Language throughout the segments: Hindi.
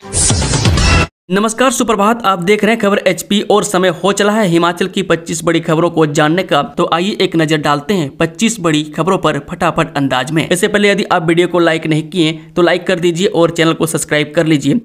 नमस्कार, सुप्रभात। आप देख रहे हैं खबर एचपी और समय हो चला है हिमाचल की 25 बड़ी खबरों को जानने का। तो आइए एक नजर डालते हैं 25 बड़ी खबरों पर फटाफट अंदाज में। इससे पहले यदि आप वीडियो को लाइक नहीं किए तो लाइक कर दीजिए और चैनल को सब्सक्राइब कर लीजिए।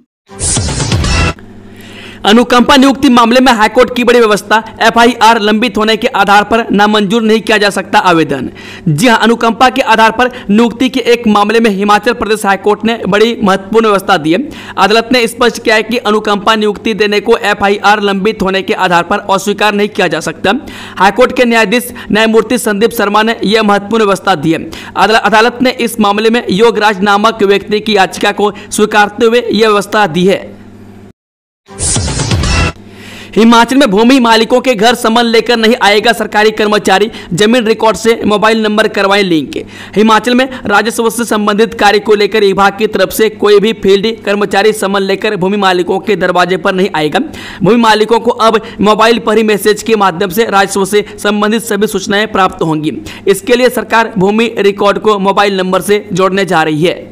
अनुकंपा नियुक्ति मामले में हाईकोर्ट की बड़ी व्यवस्था। एफआईआर लंबित होने के आधार पर नामंजूर नहीं किया जा सकता आवेदन। जी हां, अनुकंपा के आधार पर नियुक्ति के एक मामले में हिमाचल प्रदेश हाईकोर्ट ने बड़ी महत्वपूर्ण व्यवस्था दी है। अदालत ने स्पष्ट किया है कि अनुकंपा नियुक्ति देने को एफआईआर लंबित होने के आधार पर अस्वीकार नहीं किया जा सकता। हाईकोर्ट के न्यायाधीश न्यायमूर्ति संदीप शर्मा ने यह महत्वपूर्ण व्यवस्था दी है। अदालत ने इस मामले में योगराज नामक व्यक्ति की याचिका को स्वीकारते हुए यह व्यवस्था दी है। हिमाचल में भूमि मालिकों के घर समन लेकर नहीं आएगा सरकारी कर्मचारी, जमीन रिकॉर्ड से मोबाइल नंबर करवाएं लिंक। हिमाचल में राजस्व से संबंधित कार्य को लेकर विभाग की तरफ से कोई भी फील्ड कर्मचारी समन लेकर भूमि मालिकों के दरवाजे पर नहीं आएगा। भूमि मालिकों को अब मोबाइल पर ही मैसेज के माध्यम से राजस्व से संबंधित सभी सूचनाएं प्राप्त होंगी। इसके लिए सरकार भूमि रिकॉर्ड को मोबाइल नंबर से जोड़ने जा रही है।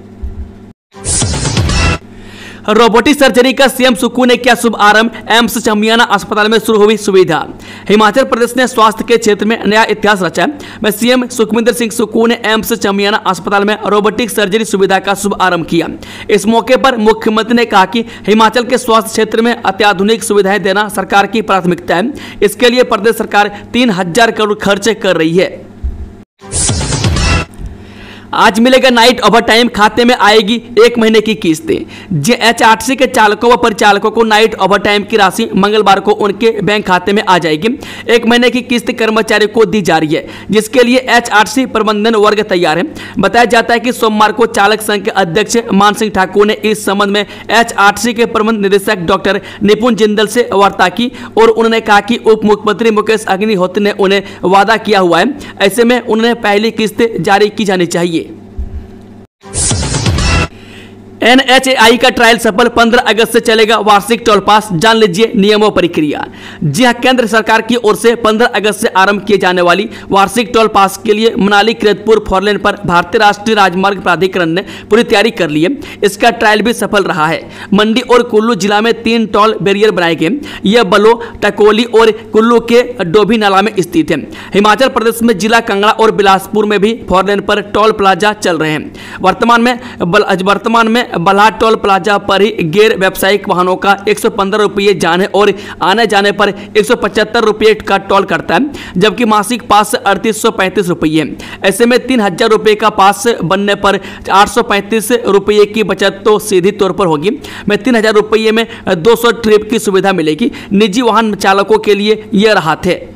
रोबोटिक सर्जरी का सीएम सुक्खू ने किया शुभारंभ। एम्स चमियाना अस्पताल में शुरू हुई सुविधा। हिमाचल प्रदेश ने स्वास्थ्य के क्षेत्र में नया इतिहास रचा है। सीएम सुखविंदर सिंह सुक्खू ने एम्स चमियाना अस्पताल में रोबोटिक सर्जरी सुविधा का शुभारंभ किया। इस मौके पर मुख्यमंत्री ने कहा कि हिमाचल के स्वास्थ्य क्षेत्र में अत्याधुनिक सुविधाएं देना सरकार की प्राथमिकता है। इसके लिए प्रदेश सरकार 3000 करोड़ खर्च कर रही है। आज मिलेगा नाइट ओवर टाइम, खाते में आएगी 1 महीने की किस्तें। एचआरटीसी के चालकों व परिचालकों को नाइट ओवर टाइम की राशि मंगलवार को उनके बैंक खाते में आ जाएगी। 1 महीने की किस्त कर्मचारी को दी जा रही है, जिसके लिए एचआरटीसी प्रबंधन वर्ग तैयार है। बताया जाता है कि सोमवार को चालक संघ के अध्यक्ष मान सिंह ठाकुर ने इस संबंध में एचआरटीसी के प्रबंध निदेशक डॉक्टर निपुण जिंदल से वार्ता की और उन्होंने कहा कि उप मुख्यमंत्री मुकेश अग्निहोत्री ने उन्हें वादा किया हुआ है। ऐसे में उन्हें पहली किस्त जारी की जानी चाहिए। NHAI का ट्रायल सफल, 15 अगस्त से चलेगा वार्षिक टोल पास। जान लीजिए नियम और प्रक्रिया। जी हां, केंद्र सरकार की ओर से 15 अगस्त से आरंभ किए जाने वाली वार्षिक टोल पास के लिए मनाली कीरतपुर फोरलेन पर भारतीय राष्ट्रीय राजमार्ग प्राधिकरण ने पूरी तैयारी कर ली है। इसका ट्रायल भी सफल रहा है। मंडी और कुल्लू जिला में 3 टोल बैरियर बनाए गए। यह बलो, टकोली और कुल्लू के डोभी नाला में स्थित है। हिमाचल प्रदेश में जिला कांगड़ा और बिलासपुर में भी फोरलेन पर टोल प्लाजा चल रहे हैं। वर्तमान में बल्हार टोल प्लाजा पर ही गैर व्यावसायिक वाहनों का 115 रुपये जाने और आने जाने पर 175 रुपये का टोल करता है, जबकि मासिक पास 3835 रुपये। ऐसे में 3000 रुपये का पास बनने पर 835 रुपये की बचत तो सीधी तौर पर होगी। में 3000 रुपये में 200 ट्रिप की सुविधा मिलेगी। निजी वाहन चालकों के लिए यह राहत है।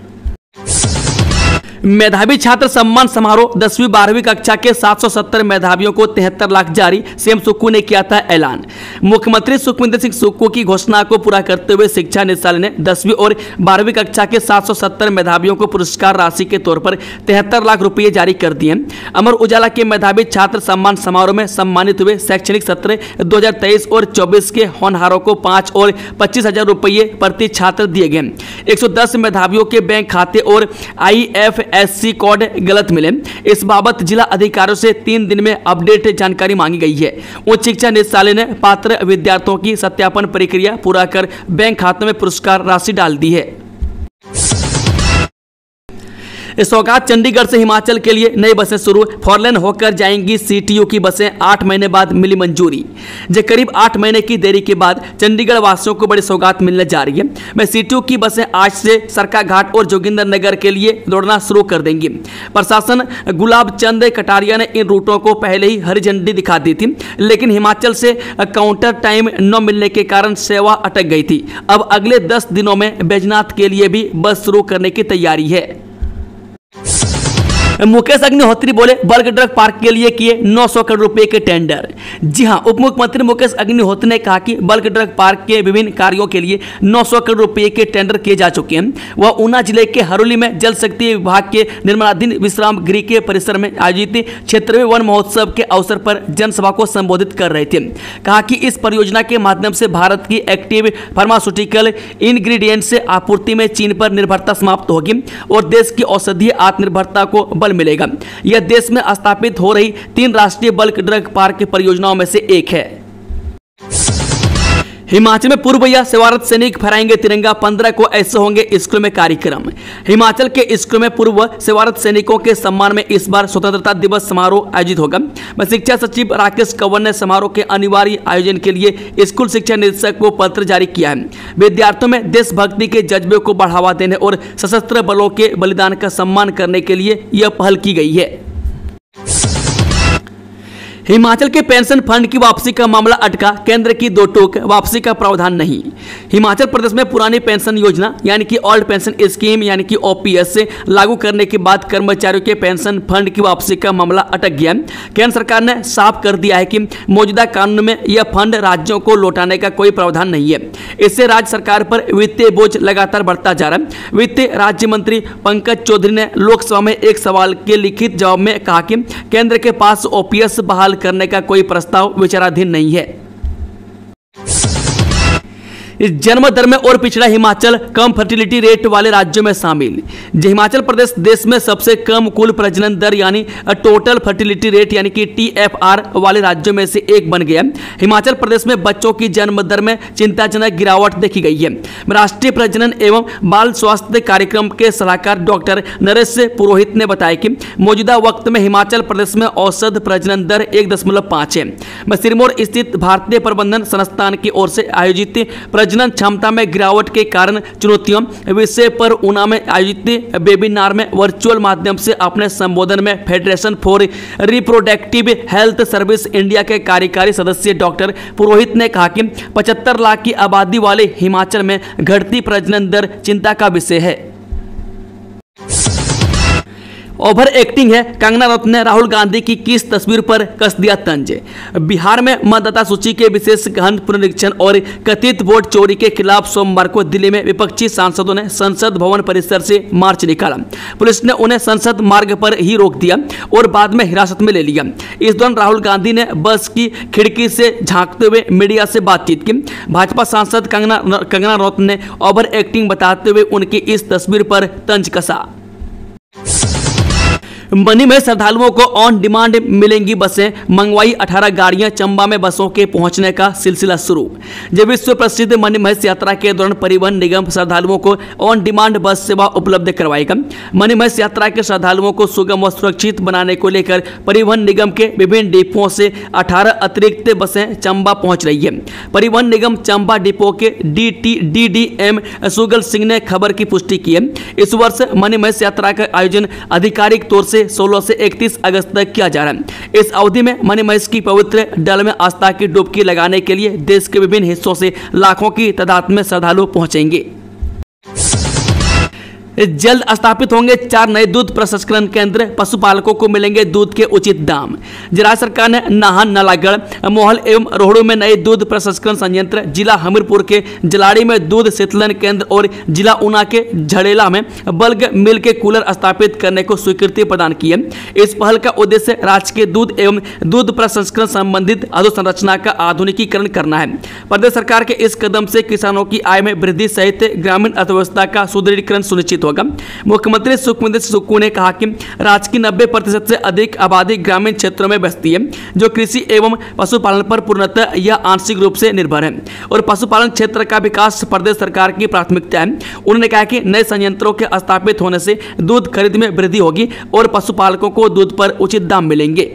मेधावी छात्र सम्मान समारोह। 10वीं 12वीं कक्षा के 770 मेधावियों को 73 लाख जारी। सीएम सुक्खू ने किया था ऐलान। मुख्यमंत्री सुखविंदर सिंह सुक्खू की घोषणा को पूरा करते हुए शिक्षा निदेशालय ने 10वीं और 12वीं कक्षा के 770 मेधावियों को पुरस्कार राशि के तौर पर 73 लाख रुपये जारी कर दिए। अमर उजाला के मेधावी छात्र सम्मान समारोह में सम्मानित हुए शैक्षणिक सत्र 2023 और 24 के होनहारों को 5 और 25,000 रुपये प्रति छात्र दिए गए। 110 मेधावियों के बैंक खाते और IFSC कोड गलत मिले। इस बाबत जिला अधिकारियों से 3 दिन में अपडेट जानकारी मांगी गई है। उच्च शिक्षा निदेशालय ने पात्र विद्यार्थियों की सत्यापन प्रक्रिया पूरा कर बैंक खाते में पुरस्कार राशि डाल दी है। सौगात। चंडीगढ़ से हिमाचल के लिए नई बसें शुरू। फोरलेन होकर जाएंगी CTU की बसें। 8 महीने बाद मिली मंजूरी। करीब 8 महीने की देरी के बाद चंडीगढ़ वासियों को बड़ी सौगात मिलने जा रही है। CTU की बसें आज से सरकाघाट और जोगिंदर नगर के लिए दौड़ना शुरू कर देंगी। प्रशासन गुलाब चंद कटारिया ने इन रूटों को पहले ही हरी झंडी दिखा दी थी, लेकिन हिमाचल से काउंटर टाइम न मिलने के कारण सेवा अटक गई थी। अब अगले 10 दिनों में बैजनाथ के लिए भी बस शुरू करने की तैयारी है। मुकेश अग्निहोत्री बोले बल्क ड्रग पार्क के लिए किए 900 करोड़ रुपए के टेंडर। जी हां, उप मुख्यमंत्री मुकेश अग्निहोत्री ने कहा कि बल्क ड्रग पार्क के विभिन्न कार्यों के लिए 900 करोड़ रुपए के टेंडर किए जा चुके हैं। वह ऊना जिले के हरोली में जल शक्ति विभाग के निर्माणाधीन विश्राम गृह के परिसर में आयोजित क्षेत्रीय वन महोत्सव के अवसर पर जनसभा को संबोधित कर रहे थे। कहा कि इस परियोजना के माध्यम से भारत की एक्टिव फार्मास्यूटिकल इंग्रेडिएंट्स से आपूर्ति में चीन पर निर्भरता समाप्त होगी और देश की औषधीय आत्मनिर्भरता को बल मिलेगा। यह देश में स्थापित हो रही 3 राष्ट्रीय बल्क ड्रग पार्क परियोजनाओं में से एक है। हिमाचल में पूर्व या सेवारत सैनिक फहराएंगे तिरंगा, 15 को ऐसे होंगे स्कूल में कार्यक्रम। हिमाचल के स्कूल में पूर्व सेवारत सैनिकों के सम्मान में इस बार स्वतंत्रता दिवस समारोह आयोजित होगा। शिक्षा सचिव राकेश कंवर ने समारोह के अनिवार्य आयोजन के लिए स्कूल शिक्षा निदेशक को पत्र जारी किया है। विद्यार्थियों में देशभक्ति के जज्बे को बढ़ावा देने और सशस्त्र बलों के बलिदान का सम्मान करने के लिए यह पहल की गई है। हिमाचल के पेंशन फंड की वापसी का मामला अटका, केंद्र की दो टूक, वापसी का प्रावधान नहीं। हिमाचल प्रदेश में पुरानी पेंशन योजना यानी कि ओल्ड पेंशन स्कीम यानी कि ओपीएस से लागू करने के बाद कर्मचारियों के पेंशन फंड की वापसी का मामला अटक गया। केंद्र सरकार ने साफ कर दिया है कि मौजूदा कानून में यह फंड राज्यों को लौटाने का कोई प्रावधान नहीं है। इससे राज्य सरकार पर वित्तीय बोझ लगातार बढ़ता जा रहा है। वित्त राज्य मंत्री पंकज चौधरी ने लोकसभा में एक सवाल के लिखित जवाब में कहा कि केंद्र के पास ओपीएस बहाल करने का कोई प्रस्ताव विचाराधीन नहीं है। इस जन्म दर में और पिछड़ा हिमाचल कम फर्टिलिटी रेट वाले राज्यों में शामिल। हिमाचल प्रदेश देश में सबसे कम कुल प्रजनन दर यानी टोटल फर्टिलिटी रेट यानी कि टीएफआर वाले राज्यों में से एक बन गया। हिमाचल प्रदेश में बच्चों की जन्म दर में चिंताजनक गिरावट देखी गई है। राष्ट्रीय प्रजनन एवं बाल स्वास्थ्य कार्यक्रम के सलाहकार डॉक्टर नरेश पुरोहित ने बताया कि मौजूदा वक्त में हिमाचल प्रदेश में औसत प्रजनन दर 1.5 है। सिरमौर स्थित भारतीय प्रबंधन संस्थान की ओर से आयोजित प्रजनन क्षमता में गिरावट के कारण चुनौतियों विषय पर ऊना में आयोजित वेबिनार में वर्चुअल माध्यम से अपने संबोधन में federation for reproductive health service India के कार्यकारी सदस्य डॉक्टर पुरोहित ने कहा कि 75 लाख की आबादी वाले हिमाचल में घटती प्रजनन दर चिंता का विषय है। ओवर एक्टिंग है, कंगना रनौत ने राहुल गांधी की किस तस्वीर पर कस दिया तंज। बिहार में मतदाता सूची के विशेष गहन पुनरीक्षण और कथित वोट चोरी के खिलाफ सोमवार को दिल्ली में विपक्षी सांसदों ने संसद भवन परिसर से मार्च निकाला। पुलिस ने उन्हें संसद मार्ग पर ही रोक दिया और बाद में हिरासत में ले लिया। इस दौरान राहुल गांधी ने बस की खिड़की से झांकते हुए मीडिया से बातचीत की। भाजपा सांसद कंगना रनौत ने ओवर एक्टिंग बताते हुए उनकी इस तस्वीर पर तंज कसा। मनी में श्रद्धालुओं को ऑन डिमांड मिलेंगी बसें, मंगवाई 18 गाड़ियां, चंबा में बसों के पहुंचने का सिलसिला शुरू। जब विश्व प्रसिद्ध मनी महस यात्रा के दौरान परिवहन निगम श्रद्धालुओं को ऑन डिमांड बस सेवा उपलब्ध करवाएगा। मनी महस यात्रा के श्रद्धालुओं को सुगम और सुरक्षित बनाने को लेकर परिवहन निगम के विभिन्न डिपों से 18 अतिरिक्त बसें चंबा पहुंच रही है। परिवहन निगम चंबा डिपो के DDM सुगल सिंह ने खबर की पुष्टि की है। इस वर्ष मनी महस यात्रा का आयोजन आधिकारिक तौर से 16 से 31 अगस्त तक किया जा रहा है। इस अवधि में मनी महस की पवित्र डल में आस्था की डुबकी लगाने के लिए देश के विभिन्न हिस्सों से लाखों की तादाद में श्रद्धालु पहुंचेंगे। जल्द स्थापित होंगे 4 नए दूध प्रसंस्करण केंद्र, पशुपालकों को मिलेंगे दूध के उचित दाम। राज्य सरकार ने नाहन, नालागढ़, मोहल एवं रोहड़ू में नए दूध प्रसंस्करण संयंत्र, जिला हमीरपुर के जलाड़ी में दूध शीतलन केंद्र और जिला ऊना के झड़ेला में बल्क मिल के कूलर स्थापित करने को स्वीकृति प्रदान की है। इस पहल का उद्देश्य राज्य के दूध एवं दूध प्रसंस्करण संबंधित अधोसंरचना का आधुनिकीकरण करना है। प्रदेश सरकार के इस कदम से किसानों की आय में वृद्धि सहित ग्रामीण अर्थव्यवस्था का सुदृढ़ीकरण सुनिश्चित होगा। मुख्यमंत्री सुखविंदर सुक्खू ने कहा कि राज्य की 90% से अधिक आबादी ग्रामीण क्षेत्रों में बसती है, जो कृषि एवं पशुपालन पर पूर्णतः या आंशिक रूप से निर्भर है और पशुपालन क्षेत्र का विकास प्रदेश सरकार की प्राथमिकता है। उन्होंने कहा कि नए संयंत्रों के स्थापित होने से दूध खरीद में वृद्धि होगी और पशुपालकों को दूध पर उचित दाम मिलेंगे।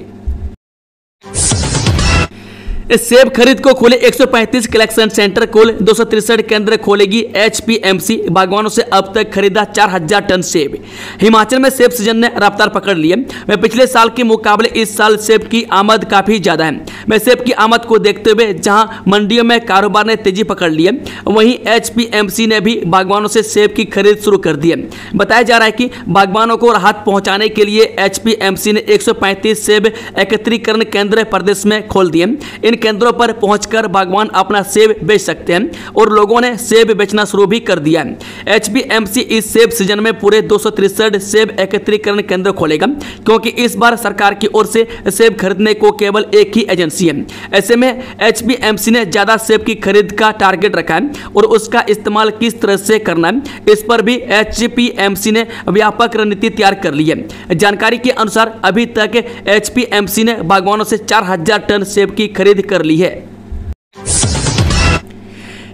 सेब खरीद को खोले 135 कलेक्शन सेंटर, कुल 263 केंद्र खोलेगी HPMC। बागवानों से अब तक खरीदा 4000 टन सेब। हिमाचल में सेब सीजन ने रफ्तार पकड़ ली है। पिछले साल के मुकाबले इस साल सेब की आमद काफी ज्यादा है। सेब की आमद को देखते हुए जहां मंडियों में कारोबार ने तेजी पकड़ ली है, वहीं HPMC ने भी बागवानों से सेब की खरीद शुरू कर दी है। बताया जा रहा है कि बागवानों को राहत पहुंचाने के लिए HPMC ने 135 सेब एकत्रीकरण केंद्र प्रदेश में खोल दिए। इन केंद्रों पर पहुंचकर बागवान अपना सेब बेच सकते हैं और लोगों ने सेब बेचना शुरू भी कर दिया है। HPMC इस सेब सीजन में पूरे 263 सेब एकत्रीकरण केंद्र खोलेगा, क्योंकि इस बार सरकार की ओर से सेब खरीदने को केवल एक ही एजेंसी है। ऐसे में HPMC ने ज्यादा सेब की खरीद का टारगेट रखा है और उसका इस्तेमाल किस तरह से करना है, इस पर भी HPMC ने व्यापक रणनीति तैयार कर ली है। जानकारी के अनुसार अभी तक HPMC ने बागवानों से 4000 टन सेब की खरीद कर ली है।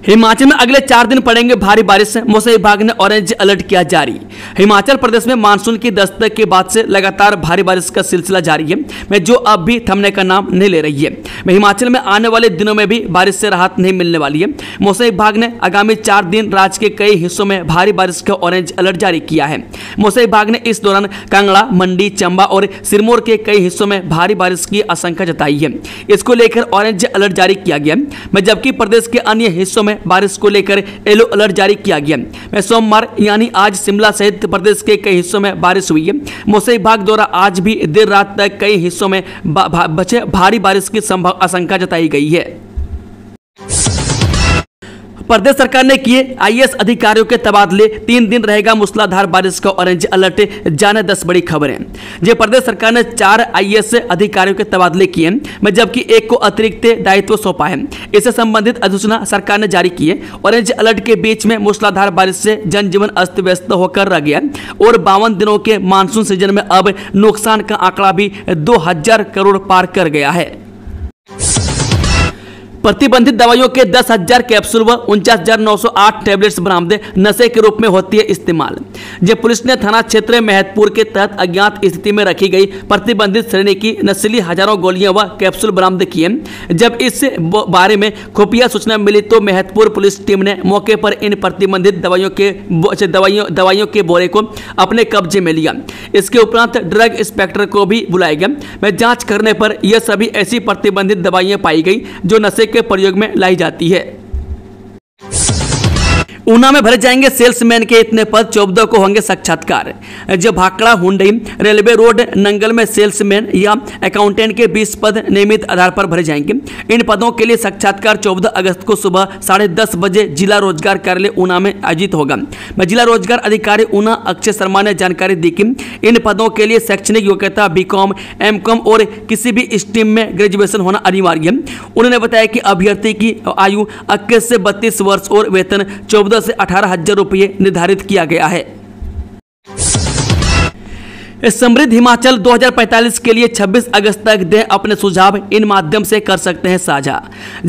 हिमाचल में अगले 4 दिन पड़ेंगे भारी बारिश। मौसम विभाग ने ऑरेंज अलर्ट किया जारी। हिमाचल प्रदेश में मानसून की दस्तक के बाद से लगातार भारी बारिश का सिलसिला जारी है, जो अब भी थमने का नाम नहीं ले रही है। हिमाचल में आने वाले दिनों में भी बारिश से राहत नहीं मिलने वाली है। मौसम विभाग ने आगामी 4 दिन राज्य के कई हिस्सों में भारी बारिश का ऑरेंज अलर्ट जारी किया है। मौसम विभाग ने इस दौरान कांगड़ा, मंडी, चंबा और सिरमौर के कई हिस्सों में भारी बारिश की आशंका जताई है। इसको लेकर ऑरेंज अलर्ट जारी किया गया है, जबकि प्रदेश के अन्य हिस्सों में बारिश को लेकर येलो अलर्ट जारी किया गया। सोमवार यानी आज शिमला सहित प्रदेश के कई हिस्सों में बारिश हुई है। मौसम विभाग द्वारा आज भी देर रात तक कई हिस्सों में भारी बारिश की आशंका जताई गई है। प्रदेश सरकार ने किए आईएएस अधिकारियों के तबादले, 3 दिन रहेगा मूसलाधार बारिश का ऑरेंज अलर्ट। जाने 10 बड़ी खबरें। प्रदेश सरकार ने 4 आईएएस अधिकारियों के तबादले किए हैं, जबकि एक को अतिरिक्त दायित्व सौंपा है। इससे संबंधित अधिसूचना सरकार ने जारी की है। ऑरेंज अलर्ट के बीच में मूसलाधार बारिश से जनजीवन अस्त व्यस्त होकर रह गया और 52 दिनों के मानसून सीजन में अब नुकसान का आंकड़ा भी 2000 करोड़ पार कर गया है। प्रतिबंधित दवाइयों के 10,000 कैप्सूल व 49,908 टैबलेट्स बरामद, नशे के रूप में होती है इस्तेमाल। पुलिस ने थाना क्षेत्र महतपुर के तहत अज्ञात स्थिति में रखी गई प्रतिबंधित श्रेणी की नशीली हजारों गोलियां व कैप्सूल बरामद किए। जब इस बारे में खुफिया सूचना मिली तो महतपुर पुलिस टीम ने मौके पर इन प्रतिबंधित दवाइयों के बोरे को अपने कब्जे में लिया। इसके उपरांत ड्रग इंस्पेक्टर को भी बुलाया गया। जांच करने पर यह सभी ऐसी प्रतिबंधित दवाइयां पाई गई जो नशे के प्रयोग में लाई जाती है। ऊना में भरे जाएंगे सेल्समैन के इतने पद, 14 को होंगे साक्षात्कार। Bhakra, Hyundai, railway road, Nangal में सेल्समैन या अकाउंटेंट के 20 पद नियमित आधार पर भरे जाएंगे। इन पदों के लिए साक्षात्कार 14 अगस्त को सुबह 10:30 बजे जिला रोजगार कार्यालय ऊना में आयोजित होगा। जिला रोजगार अधिकारी ऊना अक्षय शर्मा ने जानकारी दी कि इन पदों के लिए शैक्षणिक योग्यता BCom, MCom और किसी भी स्ट्रीम में ग्रेजुएशन होना अनिवार्य है। उन्होंने बताया कि अभ्यर्थी की आयु 21 से 32 वर्ष और वेतन 14 से 18,000 रुपये निर्धारित किया गया है। समृद्ध हिमाचल 2045 के लिए 26 अगस्त तक दें अपने सुझाव, इन माध्यम से कर सकते हैं साझा।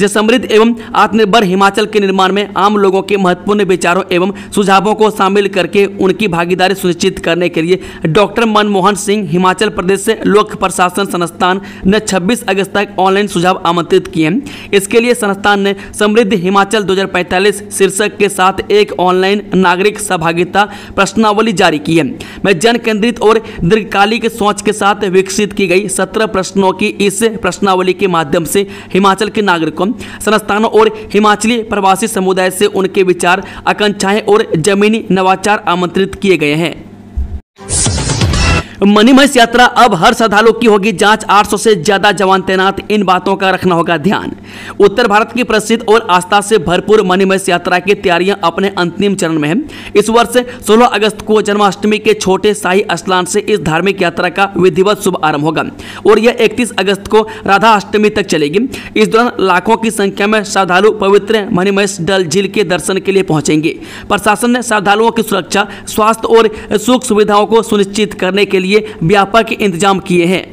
समृद्ध एवं आत्मनिर्भर हिमाचल के निर्माण में आम लोगों के महत्वपूर्ण विचारों एवं सुझावों को शामिल करके उनकी भागीदारी सुनिश्चित करने के लिए डॉक्टर मनमोहन सिंह हिमाचल प्रदेश लोक प्रशासन संस्थान ने 26 अगस्त तक ऑनलाइन सुझाव आमंत्रित किए हैं। इसके लिए संस्थान ने समृद्ध हिमाचल 2045 शीर्षक के साथ एक ऑनलाइन नागरिक सहभागिता प्रश्नावली जारी की है। जन केंद्रित और दीर्घकालिक सोच के साथ विकसित की गई 17 प्रश्नों की इस प्रश्नावली के माध्यम से हिमाचल के नागरिकों, संस्थानों और हिमाचली प्रवासी समुदाय से उनके विचार, आकांक्षाएं और जमीनी नवाचार आमंत्रित किए गए हैं। मणिमहेश यात्रा, अब हर श्रद्धालु की होगी जांच, 800 से ज्यादा जवान तैनात, इन बातों का रखना होगा ध्यान। उत्तर भारत की प्रसिद्ध और आस्था से भरपूर मणिमहेश यात्रा की तैयारियां अपने अंतिम चरण में हैं। इस वर्ष 16 अगस्त को जन्माष्टमी के छोटे शाही स्नान से इस धार्मिक यात्रा का विधिवत शुभ आरंभ होगा और यह 31 अगस्त को राधा अष्टमी तक चलेगी। इस दौरान लाखों की संख्या में श्रद्धालु पवित्र मणिमहेश डल झील के दर्शन के लिए पहुंचेंगे। प्रशासन ने श्रद्धालुओं की सुरक्षा, स्वास्थ्य और सुख सुविधाओं को सुनिश्चित करने के लिए व्यापक इंतजाम किए हैं।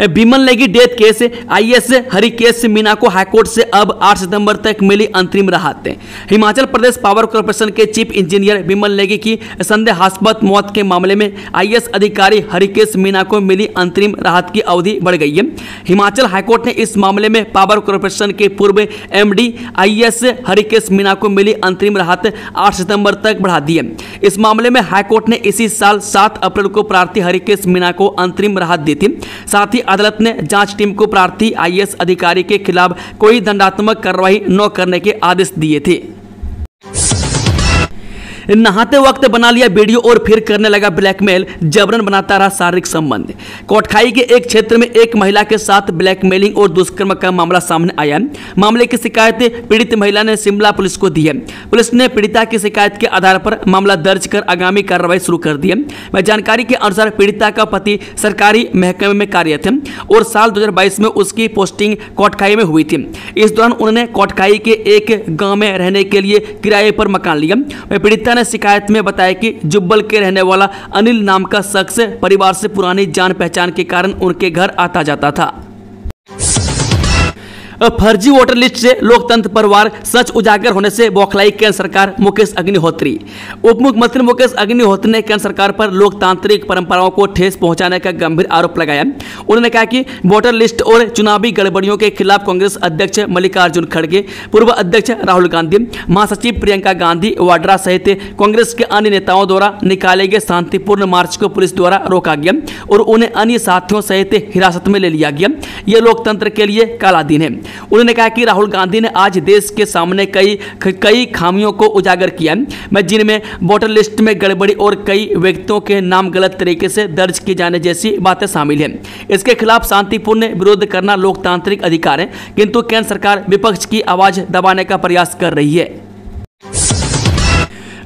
Vimal Negi death case, IAS Harikesh Meena को हाईकोर्ट से अब 8 सितंबर तक मिली अंतरिम राहत। हिमाचल प्रदेश पावर कॉर्पोरेशन के चीफ इंजीनियर विमल नेगी की संदेहास्पद मौत के मामले में आईएएस अधिकारी हरिकेश मीना को मिली अंतरिम राहत की अवधि बढ़ गई है। हिमाचल हाईकोर्ट ने इस मामले में पावर कॉर्पोरेशन के पूर्व एमडी आईएएस हरिकेश मीना को मिली अंतरिम राहत 8 सितंबर तक बढ़ा दी है। इस मामले में हाईकोर्ट ने इसी साल 7 अप्रैल को प्रार्थी हरिकेश मीना को अंतरिम राहत दी थी। साथ ही अदालत ने जांच टीम को प्रार्थी आईएएस अधिकारी के खिलाफ कोई दंडात्मक कार्रवाई न करने के आदेश दिए थे। नहाते वक्त बना लिया वीडियो और फिर करने लगा ब्लैकमेल, जबरन बनाता रहा शारीरिक संबंध। कोटखाई के एक क्षेत्र में एक महिला के साथ ब्लैकमेलिंग और दुष्कर्म का मामला सामने आया। मामले की शिकायत पीड़ित महिला ने शिमला पुलिस को दी है। पुलिस ने पीड़िता की शिकायत के आधार पर मामला दर्ज कर आगामी कार्रवाई शुरू कर दी है। जानकारी के अनुसार पीड़िता का पति सरकारी महकमे में कार्यरत है और साल 2022 में उसकी पोस्टिंग कोटखाई में हुई थी। इस दौरान उन्होंने कोटखाई के एक गाँव में रहने के लिए किराए पर मकान लिया। पीड़िता ने शिकायत में बताया कि जुब्बल के रहने वाला अनिल नाम का शख्स परिवार से पुरानी जान पहचान के कारण उनके घर आता जाता था। फर्जी वोटर लिस्ट से लोकतंत्र पर वार, सच उजागर होने से बौखलाई केंद्र सरकार, मुकेश अग्निहोत्री। उप मुख्यमंत्री मुकेश अग्निहोत्री ने केंद्र सरकार पर लोकतांत्रिक परंपराओं को ठेस पहुंचाने का गंभीर आरोप लगाया। उन्होंने कहा कि वोटर लिस्ट और चुनावी गड़बड़ियों के खिलाफ कांग्रेस अध्यक्ष मल्लिकार्जुन खड़गे, पूर्व अध्यक्ष राहुल गांधी, महासचिव प्रियंका गांधी वाड्रा सहित कांग्रेस के अन्य नेताओं द्वारा निकाले गए शांतिपूर्ण मार्च को पुलिस द्वारा रोका गया और उन्हें अन्य साथियों सहित हिरासत में ले लिया गया। यह लोकतंत्र के लिए काला दिन है। उन्होंने कहा कि राहुल गांधी ने आज देश के सामने कई खामियों को उजागर किया है, जिनमें वोटर लिस्ट में गड़बड़ी और कई व्यक्तियों के नाम गलत तरीके से दर्ज किए जाने जैसी बातें शामिल हैं। इसके खिलाफ शांतिपूर्ण विरोध करना लोकतांत्रिक अधिकार है, किंतु केंद्र सरकार विपक्ष की आवाज दबाने का प्रयास कर रही है।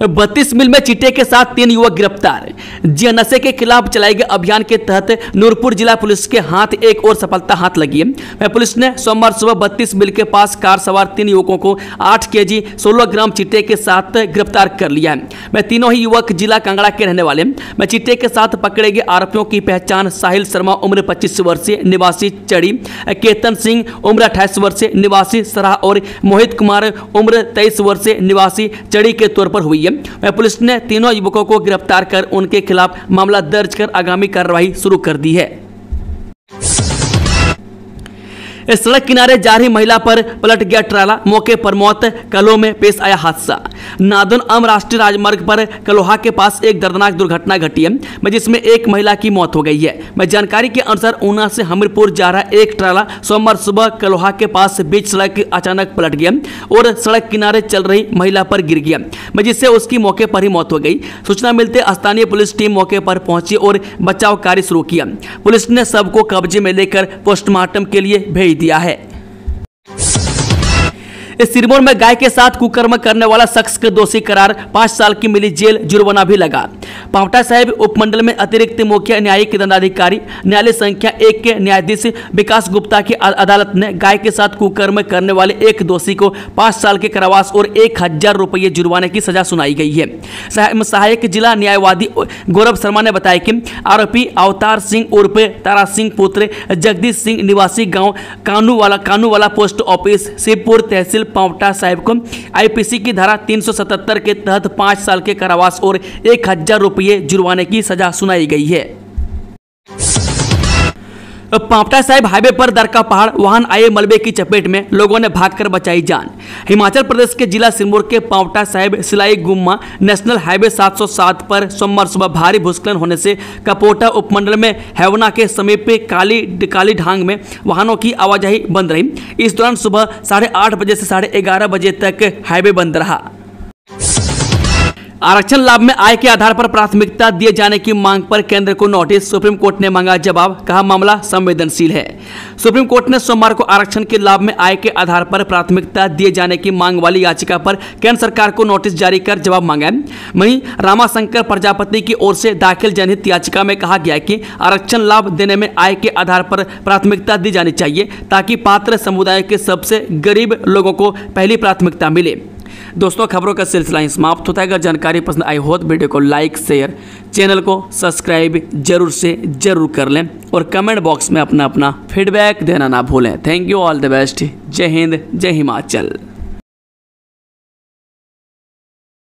32 मिल में चिट्टे के साथ 3 युवक गिरफ्तार। जी नशे के खिलाफ चलाए गए अभियान के तहत नूरपुर जिला पुलिस के हाथ एक और सफलता हाथ लगी है। पुलिस ने सोमवार सुबह 32 मिल के पास कार सवार 3 युवकों को 8 केजी 16 ग्राम चिट्टे के साथ गिरफ्तार कर लिया है। तीनों ही युवक जिला कांगड़ा के रहने वाले हैं। चिट्टे के साथ पकड़े गए आरोपियों की पहचान साहिल शर्मा उम्र 25 वर्षीय निवासी चढ़ी, केतन सिंह उम्र 28 वर्षीय निवासी सराह और मोहित कुमार उम्र 23 वर्षीय निवासी चढ़ी के तौर पर हुई है। पुलिस ने तीनों युवकों को गिरफ्तार कर उनके खिलाफ मामला दर्ज कर आगामी कार्रवाई शुरू कर दी है। सड़क किनारे जा रही महिला पर पलट गया ट्राला, मौके पर मौत। कलोह में पेश आया हादसा। नादौन आम राष्ट्रीय राजमार्ग पर कलोहा के पास एक दर्दनाक दुर्घटना घटी है, जिसमें एक महिला की मौत हो गई है। जानकारी के अनुसार ऊना से हमीरपुर जा रहा एक ट्राला सोमवार सुबह कलोहा के पास बीच सड़क अचानक पलट गया और सड़क किनारे चल रही महिला पर गिर गया, जिससे उसकी मौके पर ही मौत हो गई। सूचना मिलते स्थानीय पुलिस टीम मौके पर पहुंची और बचाव कार्य शुरू किया। पुलिस ने शव को कब्जे में लेकर पोस्टमार्टम के लिए भेज दिया है। सिरमौर में गाय के साथ कुकर्म करने वाला शख्स के दोषी करार, 5 साल की मिली जेल, जुर्माना भी लगा। पांवटा साहिब उपमंडल में अतिरिक्त मुख्य न्यायिक दंडाधिकारी न्यायालय संख्या 1 के न्यायाधीश विकास गुप्ता की अदालत ने गाय के साथ कुकर्म करने वाले एक दोषी को 5 साल के कारावास और 1000 रुपये जुर्माने की सजा सुनाई गई है। सहायक जिला न्यायवादी गौरव शर्मा ने बताया कि आरोपी अवतार सिंह उर्फ तारा सिंह पुत्र जगदीश सिंह निवासी गाँव कानूवाला पोस्ट ऑफिस शिवपुर तहसील पांवटा साहिब को आईपीसी की धारा 377 के तहत 5 साल के कारावास और 1000 रुपये जुर्माने की सजा सुनाई गई है। पांवटा साहिब हाईवे पर दर का पहाड़, वाहन आए मलबे की चपेट में, लोगों ने भागकर बचाई जान। हिमाचल प्रदेश के जिला सिरमौर के पांवटा साहिब सिलाई गुम्मा नेशनल हाईवे 707 पर सोमवार सुबह भारी भूस्खलन होने से कपोटा उपमंडल में हैवना के समीप काली ढांग में वाहनों की आवाजाही बंद रही। इस दौरान सुबह 8:30 बजे से 11:30 बजे तक हाईवे बंद रहा। आरक्षण लाभ में आय के आधार पर प्राथमिकता दिए जाने की मांग पर केंद्र को नोटिस, सुप्रीम कोर्ट ने मांगा जवाब, कहा मामला संवेदनशील है। सुप्रीम कोर्ट ने सोमवार को आरक्षण के लाभ में आय के आधार पर प्राथमिकता दिए जाने की मांग वाली याचिका पर केंद्र सरकार को नोटिस जारी कर जवाब मांगा है। वहीं रामाशंकर प्रजापति की ओर से दाखिल जनहित याचिका में कहा गया है कि आरक्षण लाभ देने में आय के आधार पर प्राथमिकता दी जानी चाहिए ताकि पात्र समुदाय के सबसे गरीब लोगों को पहली प्राथमिकता मिले। दोस्तों, खबरों का सिलसिला समाप्त होता है। अगर जानकारी पसंद आई हो तो वीडियो को लाइक शेयर, चैनल को सब्सक्राइब जरूर कर लें और कमेंट बॉक्स में अपना फीडबैक देना ना भूलें। Thank you, all the best. जय हिंद, जय हिमाचल।